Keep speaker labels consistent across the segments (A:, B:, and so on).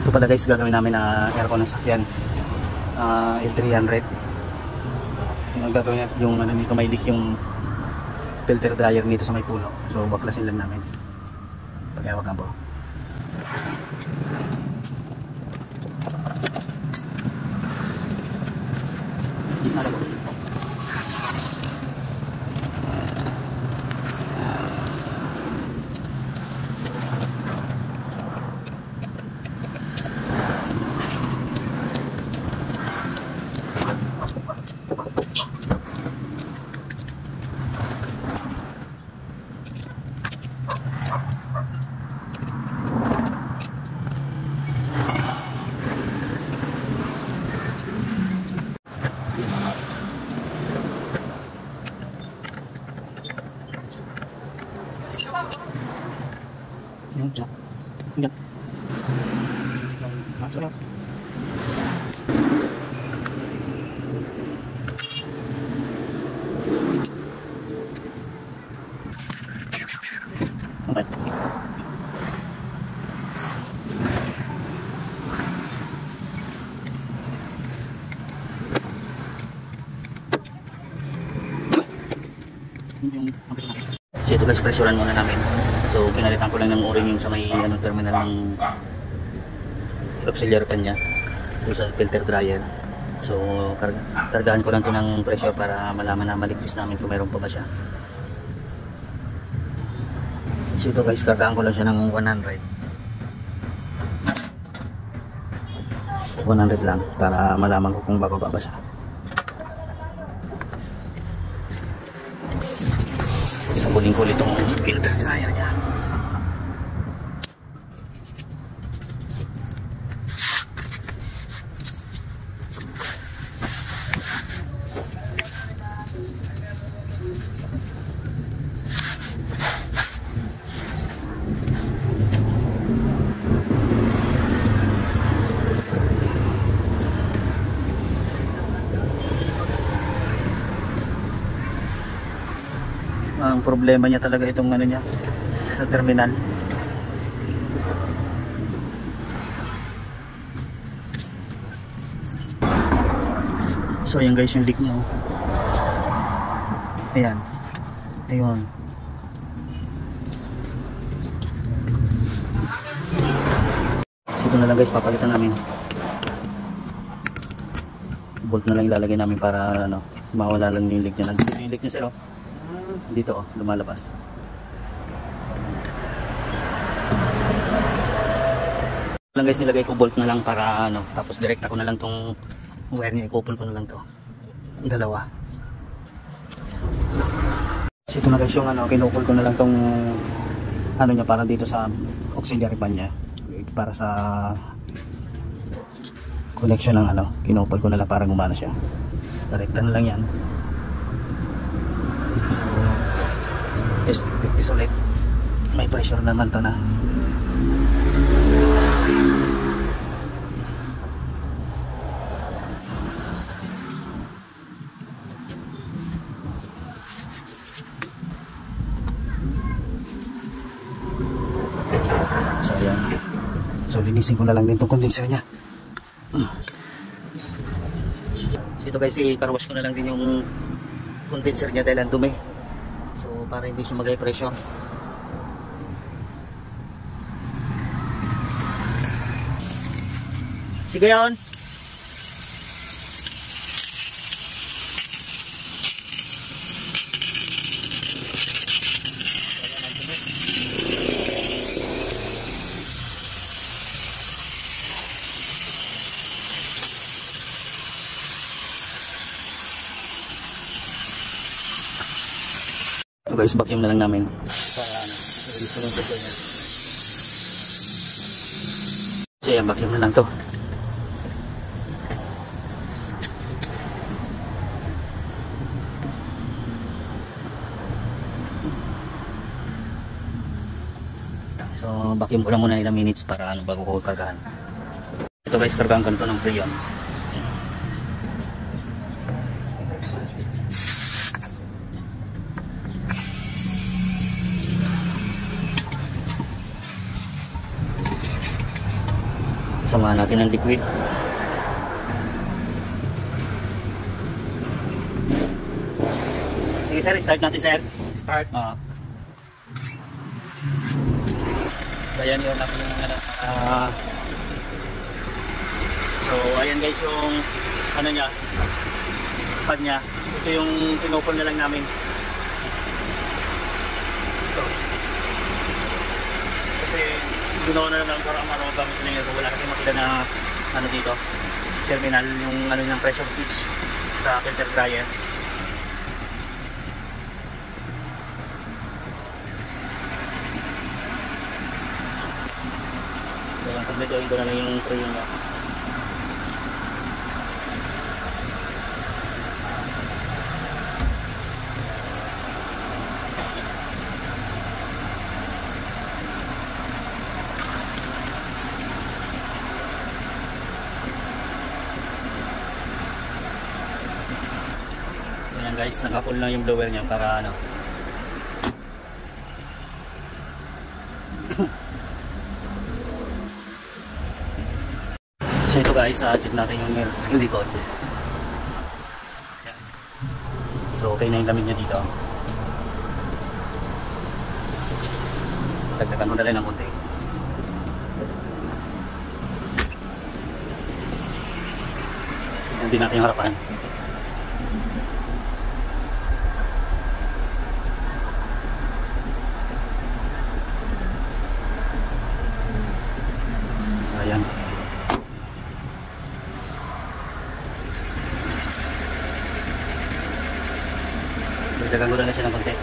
A: Ito pala guys, gagawin namin na aircon ng sakyan, L300. Yung gagawin natin yung ano nito, may leak yung filter dryer nito sa may puno. So baklasin lang namin. Pag-hawak po. Isa na po. Yung chat. Ingat. Okay. So ito guys, pressurean muna namin. So pinalitan ko lang ng o-ring yung sa may terminal ng auxiliary pan niya, yung sa filter dryer. So kargahan ko lang ito ng pressure para malaman na maligtas namin kung meron pa ba siya. So ito guys, kargahan ko lang siya ng 100 lang para malaman ko kung bababa ba siya. Sabulin ko ulit itong filter dryer niya. Ang problema niya talaga itong ano niya sa terminal. So ayan guys yung leak niya. Ayan. Ayun. So ito na lang guys, papalitan namin. Bolt na lang ilalagay namin para ano, mawala lang yung leak niya. Nandito yung leak niya sir, oh. Dito lumalabas. Lang guys, nilagay ko bolt na lang para ano, tapos direkta ko na lang tong wire niya, i-couple ko na lang to. Dalawa. So ito na guys yung ano, kinouple ko na lang tong ano niya para dito sa auxiliary pan niya. Para sa connection ng ano, kinouple ko na lang para gumana siya. Direkta na lang yan. Test ulit. May pressure naman to na. So ayan. So linisin ko na lang din itong condenser nya. So ito guys, i-carwash ko na lang din yung condenser nya dahil ang dumi. So para hindi siya mag-pressure. Sige yun. So guys, vacuum na lang namin para ano, release ko lang ito niya. So yan, vacuum na lang to. So vacuum ko lang muna ilang minutes para ano, bago ko kargahan. Ito guys, kargahan ko na ito ng Freon.
B: Samahan natin ng liquid. Sige sir, start natin sir.
A: Start.
B: So ayan yun natin yung so ayan guys yung ano niya, pad niya. Ito yung pinupol na lang namin. Ito. Kasi ginawa na lang para marunong gamit na yun. Wala kasi makita na ano dito, terminal yung ano ng pressure switch sa filter dryer. So ang pagladoin ko na lang yung tray niya. Guys, naka-pull lang yung blower niya para ano. So ito guys, check natin yung likod. So okay na yung lamig niya dito. Dagdagan mo na lang ng konti. Hindi natin yung harapan. Ayan. Dagdagan ko na siya ng konti.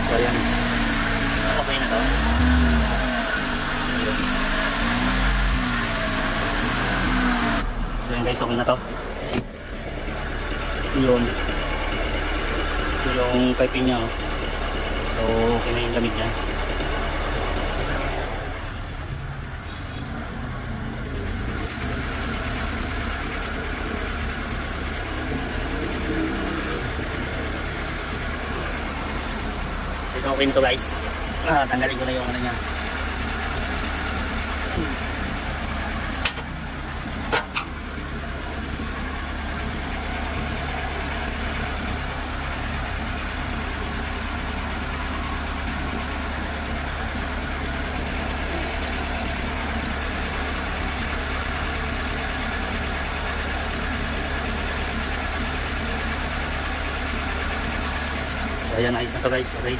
B: So ayan. Okay na to. So ayan guys, okay na to. Yun. Ito yung piping niya. So okay na yung lamig niya. So ito okay nito guys. Tanggalin ko na yung ano niya. Ayan, ayos na to guys. Okay.